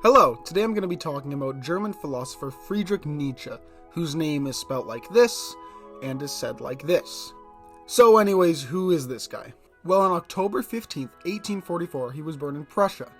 Hello, today I'm going to be talking about German philosopher Friedrich Nietzsche, whose name is spelt like this, and is said like this. So anyways, who is this guy? Well, on October 15th, 1844, he was born in Prussia.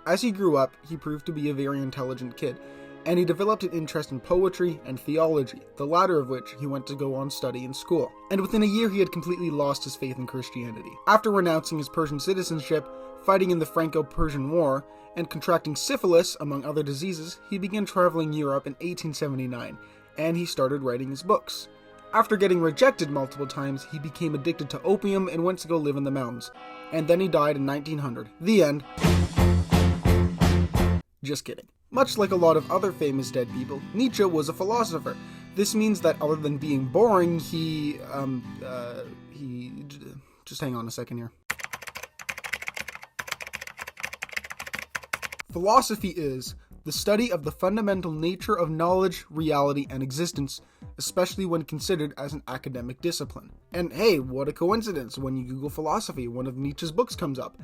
As he grew up, he proved to be a very intelligent kid, and he developed an interest in poetry and theology, the latter of which he went to go on study in school. And within a year, he had completely lost his faith in Christianity. After renouncing his Persian citizenship, fighting in the Franco-Persian War, and contracting syphilis, among other diseases, he began traveling Europe in 1879, and he started writing his books. After getting rejected multiple times, he became addicted to opium and went to go live in the mountains. And then he died in 1900. The end. Just kidding. Much like a lot of other famous dead people, Nietzsche was a philosopher. This means that other than being boring, just hang on a second here. Philosophy is the study of the fundamental nature of knowledge, reality, and existence, especially when considered as an academic discipline. And hey, what a coincidence, when you Google philosophy, one of Nietzsche's books comes up.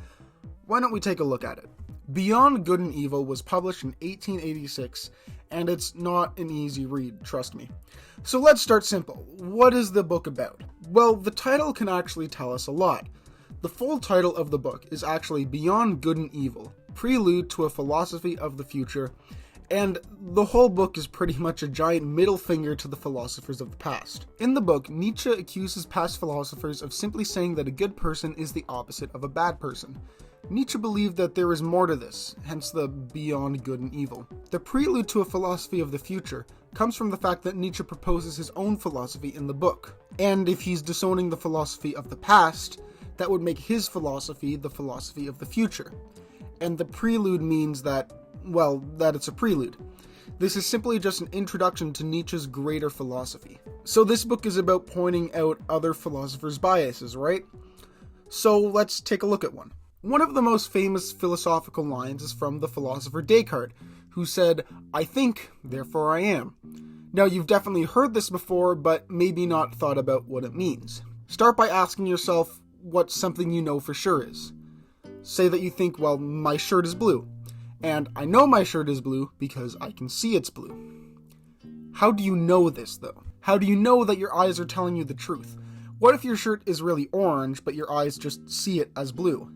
Why don't we take a look at it? Beyond Good and Evil was published in 1886, and it's not an easy read, trust me. So let's start simple. What is the book about? Well, the title can actually tell us a lot. The full title of the book is actually Beyond Good and Evil, Prelude to a Philosophy of the Future, and the whole book is pretty much a giant middle finger to the philosophers of the past. In the book, Nietzsche accuses past philosophers of simply saying that a good person is the opposite of a bad person. Nietzsche believed that there is more to this, hence the Beyond Good and Evil. The Prelude to a Philosophy of the Future comes from the fact that Nietzsche proposes his own philosophy in the book, and if he's disowning the philosophy of the past, that would make his philosophy the philosophy of the future. And the prelude means that it's a prelude. This is simply just an introduction to Nietzsche's greater philosophy. So this book is about pointing out other philosophers' biases, right? So let's take a look at one. One of the most famous philosophical lines is from the philosopher Descartes, who said, "I think, therefore I am." Now you've definitely heard this before, but maybe not thought about what it means. Start by asking yourself what something you know for sure is. Say that you think, well, my shirt is blue, and I know my shirt is blue because I can see it's blue. How do you know this, though? How do you know that your eyes are telling you the truth? What if your shirt is really orange, but your eyes just see it as blue?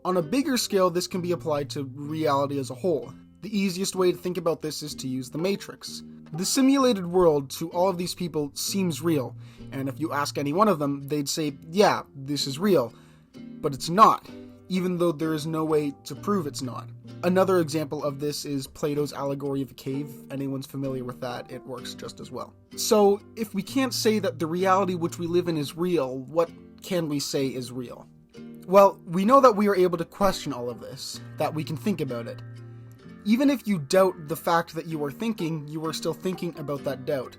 On a bigger scale, this can be applied to reality as a whole. The easiest way to think about this is to use the Matrix. The simulated world to all of these people seems real, and if you ask any one of them, they'd say, yeah, this is real. But it's not, even though there is no way to prove it's not. Another example of this is Plato's allegory of a cave. If anyone's familiar with that, it works just as well. So, if we can't say that the reality which we live in is real, what can we say is real? Well, we know that we are able to question all of this, that we can think about it. Even if you doubt the fact that you are thinking, you are still thinking about that doubt.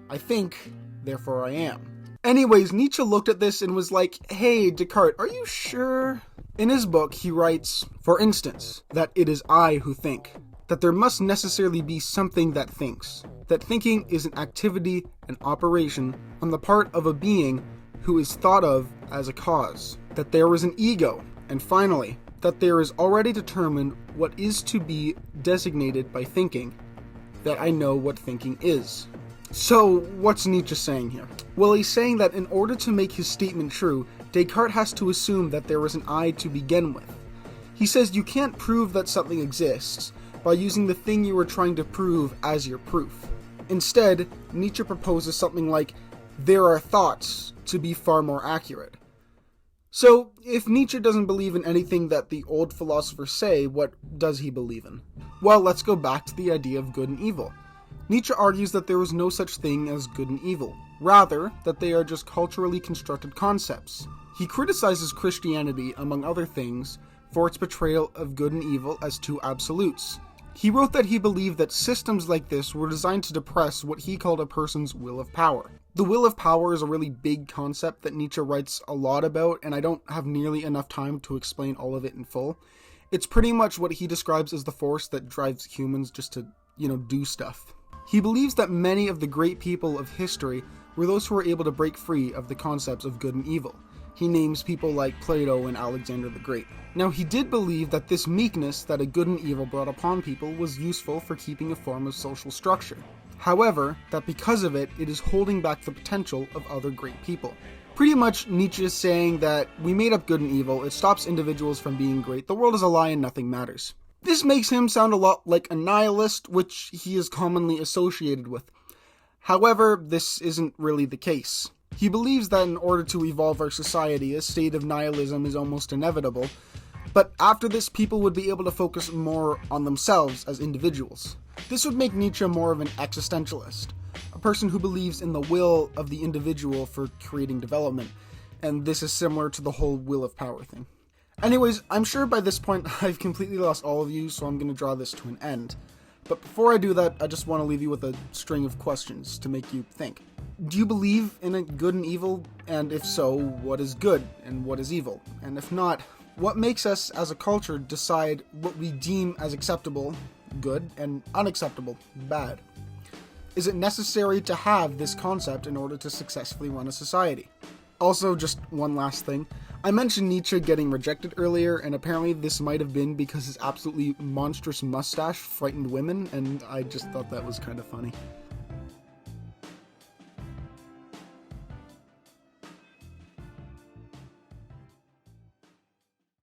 I think, therefore I am. Anyways, Nietzsche looked at this and was like, hey, Descartes, are you sure? In his book, he writes, for instance, that it is I who think, that there must necessarily be something that thinks, that thinking is an activity, an operation, on the part of a being who is thought of as a cause, that there is an ego, and finally, that there is already determined what is to be designated by thinking, that I know what thinking is. So, what's Nietzsche saying here? Well, he's saying that in order to make his statement true, Descartes has to assume that there was an I to begin with. He says you can't prove that something exists by using the thing you are trying to prove as your proof. Instead, Nietzsche proposes something like, there are thoughts, to be far more accurate. So, if Nietzsche doesn't believe in anything that the old philosophers say, what does he believe in? Well, let's go back to the idea of good and evil. Nietzsche argues that there is no such thing as good and evil, rather, that they are just culturally constructed concepts. He criticizes Christianity, among other things, for its portrayal of good and evil as two absolutes. He wrote that he believed that systems like this were designed to depress what he called a person's will of power. The will of power is a really big concept that Nietzsche writes a lot about, and I don't have nearly enough time to explain all of it in full. It's pretty much what he describes as the force that drives humans just to, do stuff. He believes that many of the great people of history were those who were able to break free of the concepts of good and evil. He names people like Plato and Alexander the Great. Now, he did believe that this meekness that a good and evil brought upon people was useful for keeping a form of social structure. However, that because of it, it is holding back the potential of other great people. Pretty much, Nietzsche is saying that we made up good and evil, it stops individuals from being great, the world is a lie and nothing matters. This makes him sound a lot like a nihilist, which he is commonly associated with. However, this isn't really the case. He believes that in order to evolve our society, a state of nihilism is almost inevitable, but after this, people would be able to focus more on themselves as individuals. This would make Nietzsche more of an existentialist, a person who believes in the will of the individual for creating development, and this is similar to the whole will of power thing. Anyways, I'm sure by this point I've completely lost all of you, so I'm going to draw this to an end. But before I do that, I just want to leave you with a string of questions to make you think. Do you believe in a good and evil? And if so, what is good and what is evil? And if not, what makes us as a culture decide what we deem as acceptable, good, and unacceptable, bad? Is it necessary to have this concept in order to successfully run a society? Also, just one last thing. I mentioned Nietzsche getting rejected earlier, and apparently this might have been because his absolutely monstrous mustache frightened women, and I just thought that was kind of funny.